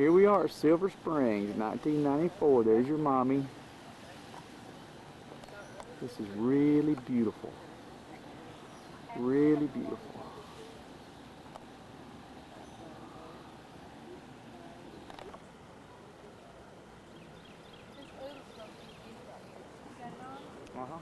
Here we are at Silver Springs, 1994. There's your mommy. This is really beautiful. Really beautiful. Uh-huh.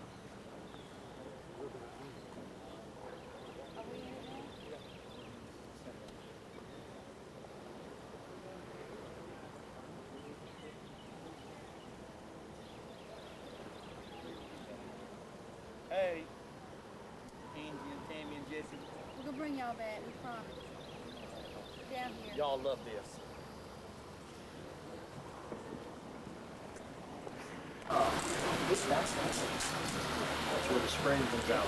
Hey, Angie and Tammy and Jesse. We're gonna bring y'all back, we promise. Down here. Y'all love this. That's where the spring comes out.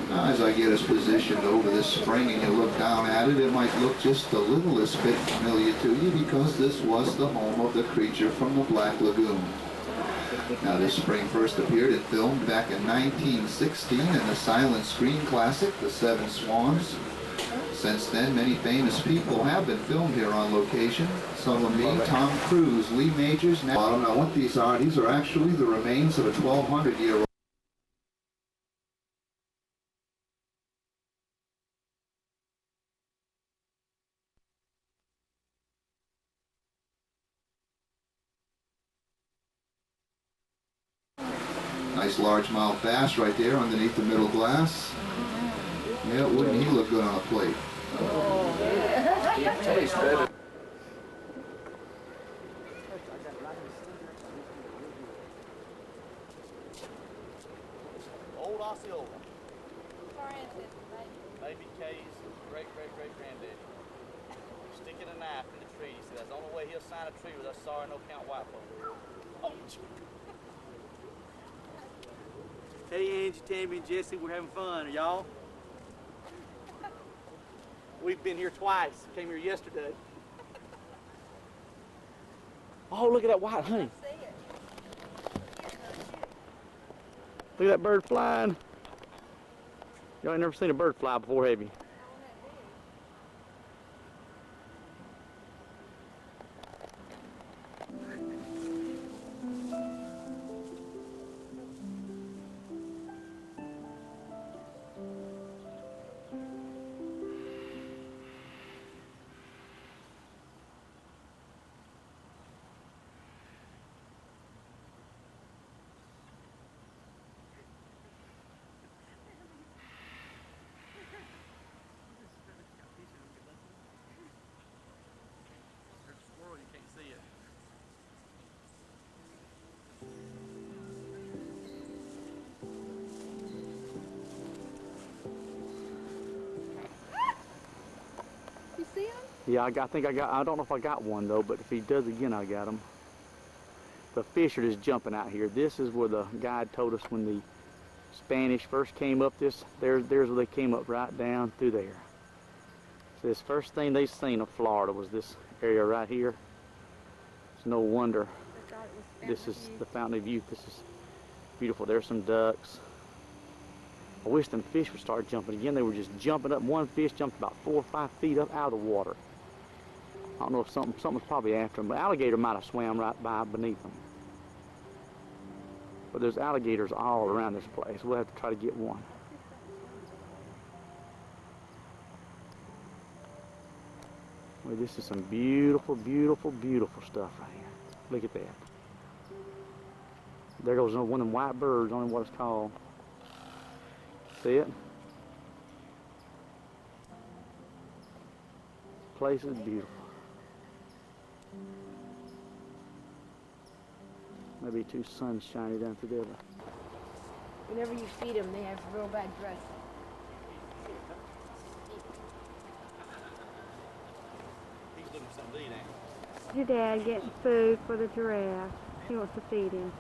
Now, as I get us positioned over this spring and you look down at it, it might look just a littlest bit familiar to you because this was the home of the creature from the Black Lagoon. Now, this spring first appeared and filmed back in 1916 in the silent screen classic, The Seven Swans. Since then, many famous people have been filmed here on location. Some of them being Tom Cruise, Lee Majors. Now, what these are actually the remains of a 1,200-year-old. Nice largemouth bass right there underneath the middle glass. Yeah, wouldn't he look good on a plate? Oh, yeah. It tastes better. Old Osceola. Far ancestors, Maybe Kay's great-great-great-granddaddy. Sticking a knife in the tree. He said that's the only way he'll sign a tree with us sorry no count white folks. Oh. Hey, Angie, Tammy, and Jesse, we're having fun. Y'all? We've been here twice. Came here yesterday. Oh, look at that white honey. I see it. Look at that bird flying. Y'all ain't never seen a bird fly before, have you? There's a squirrel, you can't see it. You see him? Yeah, I think I got, I don't know if I got one though, but if he does again, I got him. The fish are just jumping out here. This is where the guide told us when the Spanish first came up there's where they came up, right down through there. So this first thing they seen of Florida was this area right here. It's no wonder this is the Fountain of Youth. This is beautiful. There's some ducks. I wish them fish would start jumping again. They were just jumping up. One fish jumped about 4 or 5 feet up out of the water. I don't know if something's probably after them, but alligator might have swam right by beneath them. But there's alligators all around this place. We'll have to try to get one. Well, this is some beautiful, beautiful, beautiful stuff right here. Look at that. There goes one of them white birds. I don't know what it's called. See it? This place is beautiful. Maybe too sunshiny down through there. Whenever you feed them, they have real bad dressing. He's looking for something to eat, ain't he? Your dad getting food for the giraffe. He wants to feed him.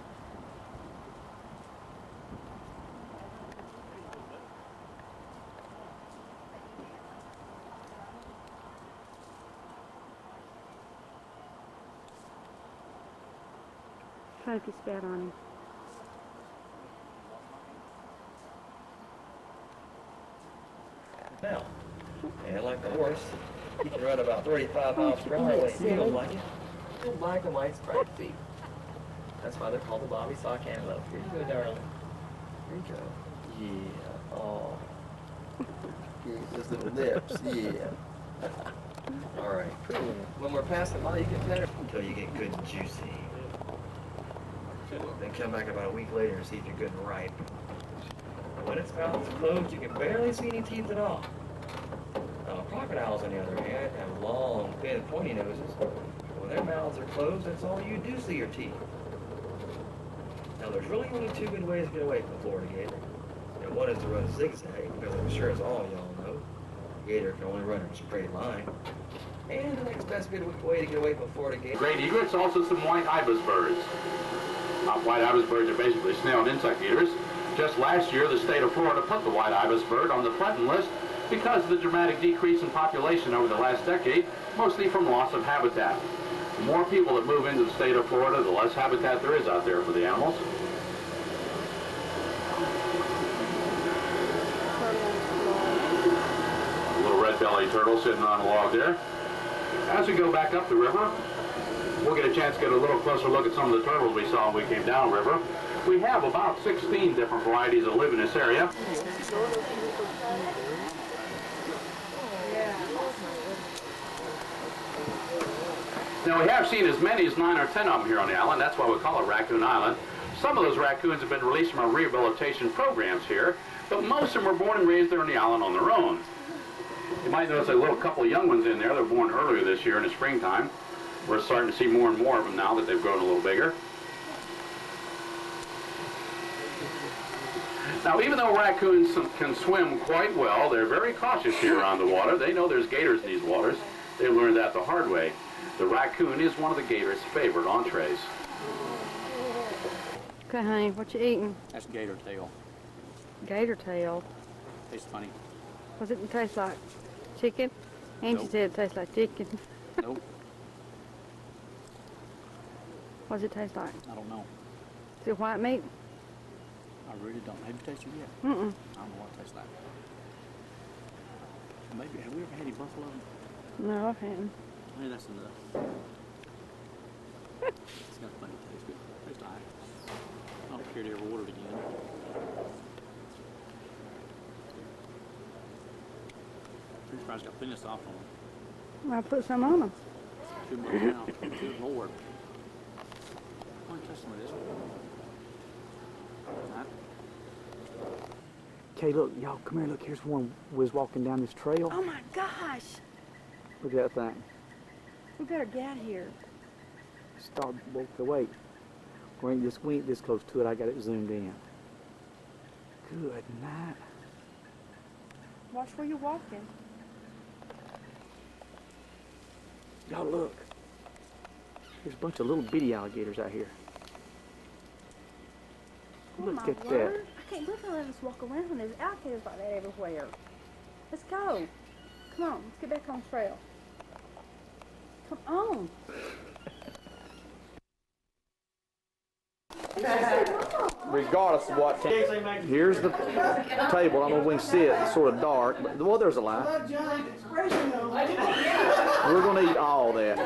Kofi spat on him. Now, And like the horse, he can run about 35 miles per hour when he feels like it. Little black and white striped feet. That's why they're called the bobby sock antelope. Here you go, darling. Here you go. Yeah. Oh. Those little lips. Yeah. All right. When we're passing by, you can pet her until you get good and juicy. Then come back about a week later and see if you're good and ripe. And when its mouth is closed, you can barely see any teeth at all. Crocodiles, on the other hand, have long, thin, pointy noses. When their mouths are closed, that's all you do see your teeth. Now, there's really only two good ways to get away from a Florida gator. And one is to run zigzag, because I'm sure as all y'all know, a gator can only run in a straight line. And the next best good way to get away from a Florida gator... Great egrets, also some white ibis birds. White ibis birds are basically snail and insect eaters. Just last year, the state of Florida put the white ibis bird on the threatened list because of the dramatic decrease in population over the last decade, mostly from loss of habitat. The more people that move into the state of Florida, the less habitat there is out there for the animals. A little red-bellied turtle sitting on a log there. As we go back up the river, we'll get a chance to get a little closer look at some of the turtles we saw when we came down river. We have about 16 different varieties that live in this area. Now, we have seen as many as 9 or 10 of them here on the island. That's why we call it Raccoon Island. Some of those raccoons have been released from our rehabilitation programs here, but most of them were born and raised there on the island on their own. You might notice a little couple of young ones in there. They were born earlier this year in the springtime. We're starting to see more and more of them now that they've grown a little bigger. Now, even though raccoons can swim quite well, they're very cautious here around the water. They know there's gators in these waters. They learned that the hard way. The raccoon is one of the gator's favorite entrees. Okay, honey, what you eating? That's gator tail. Gator tail. Tastes funny. What's it taste like? Chicken? Angie Nope. said it tastes like chicken. Nope. What does it taste like? I don't know. Is it white meat? I really don't. Have you tasted it yet? Mm-mm. I don't know what it tastes like. Maybe, have we ever had any buffalo? No, I haven't. Maybe that's enough. It's got a funny taste. Good. Tastes alright. I don't care to ever order it again. French fries got plenty of sauce on them. I'll put some on them. Too much now. Good Lord. I want to touch some of this. Right. Okay, look, y'all, come here. Look, here's one was walking down this trail. Oh my gosh! Look at that thing. We better get out of here. Start walk the way. We ain't this close to it. I got it zoomed in. Good night. Watch where you're walking. Y'all look. There's a bunch of little bitty alligators out here. Look Oh my at that. word. I can't believe they let us walk around when there's alligators like that everywhere. Let's go. Come on, let's get back on the trail. Come on. Regardless of what. Here's the table. I don't know if we can see it. It's sort of dark, but well, there's a light. We're gonna eat all that.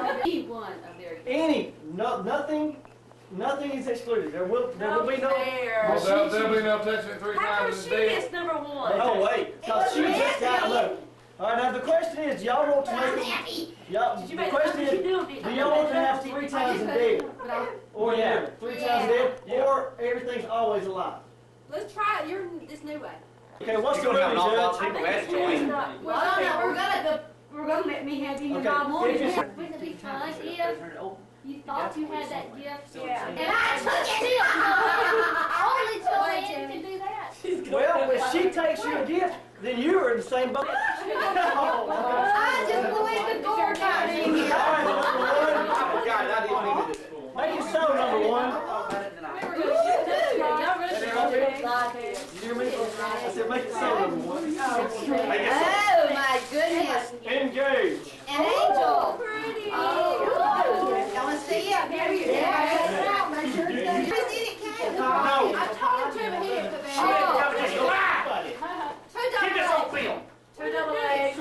Nothing is excluded. There will be no. There'll be no touching it 3 How come times a she day. gets number one? Oh wait, cause she just got look. All right, now the question is, y'all want to make y'all? The question is, do y'all want to have 3 times a day, or yeah, 3 times a day, or everything's always alive? Let's try it. You're this new way. Okay, what's the You're gonna movie, have an awful lot of Judge? people ask join. We're gonna let me have you Okay, my one. if it's- Wouldn't it be fun if you thought you had that gift? Yeah. And I took it. Only Joanne can do that. Well, if she takes your gift, then you are in the same boat. I just believe the door got in here. Make it so, number one. You hear me? I said, make it so, number one. Oh my goodness. Engage. An angel. Pretty. I want to see it. There you go. No. I told him to him. Just lie. Two double Get this on film. Two double A's.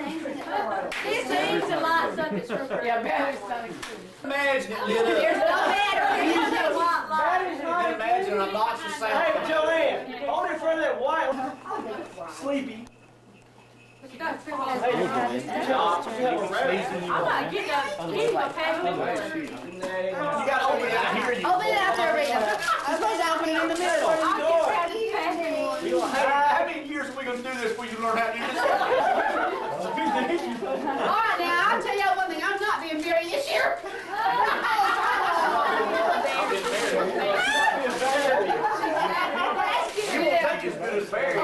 Yeah, battery's not extreme. Imagine it lit up. There's no battery. There's no white light. Battery's not imagine a noxious sound. Hey, Joanne, hold it for that white. Sleepy. You got to Hey, you have a rabbit. I'm not getting up. He's going to pass me one. You gotta open it out here. Open it out there, Rita. I was supposed to open it in the middle. I'll just pass me one. How many years are we gonna do this before you learn how to do this? All right, now, I'll tell y'all one thing. I'm not being married this year. You won't take as good as Barry.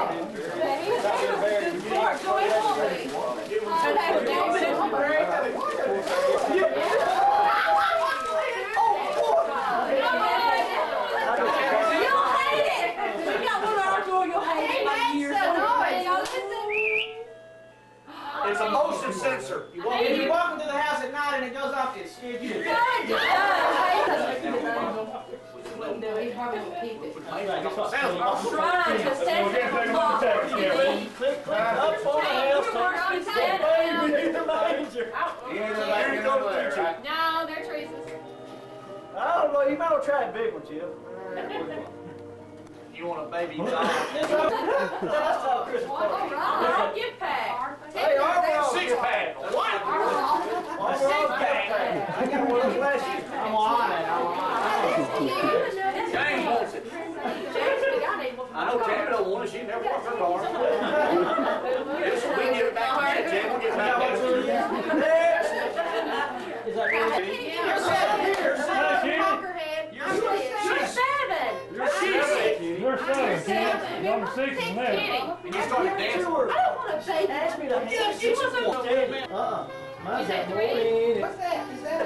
It's a motion sensor. If you walk into the house at night and it goes off, it's scared you. Click, up for the house. No, they're Teresa's. I don't know, you might well try a big one, Jim. You want a baby doll? Let's talk Christmas party. I'll get packed. Hey, Arnold. Six pack. What? Arnold. Six pack. I got one of those last year. I'm on it. James wants it. I know Jamie don't want it. She never worked her hard. Yes, we get it back there. Jamie will get back there. Next. Is that really? You're seven here. Cockerhead. You're seven. You're seven. You're seven, kid. Number 6 is next. And you started dancing. I don't want to say that. Ask me to Yeah, she was a Mine's got more in it. What's that? Is that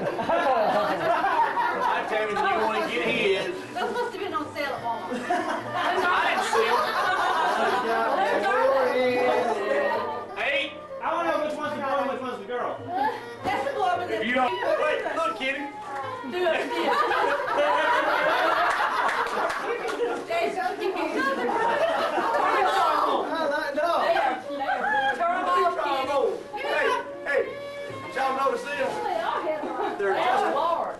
I tell you, you want to get his. That must have been on sale at Walmart. I didn't see him. 8. I want to know which one's the boy and which one's the girl. That's the boy with the... If you don't... Wait, look, Kitty. Do it. Hey, did y'all notice this? They're just... Lord.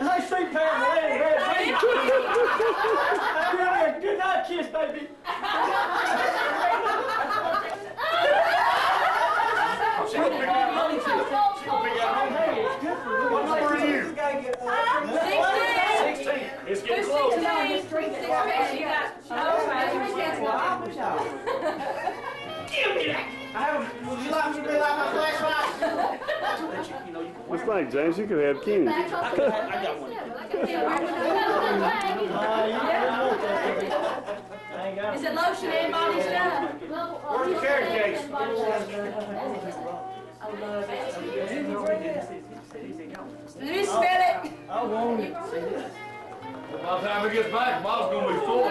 Nice sweet pair of red. Good night, kiss, baby. She'll pick that home. She'll pick that home. Hey, it's good for you. What number are you? 16. It's getting close. Give me that. Would you like me to be like my flashlight? What's like, James? You could have Kenny. I got one. Is it lotion and body stuff? Where's the carrot cakes? I love it. Let me smell it. I want it. By the time it gets back, Bob's gonna be full.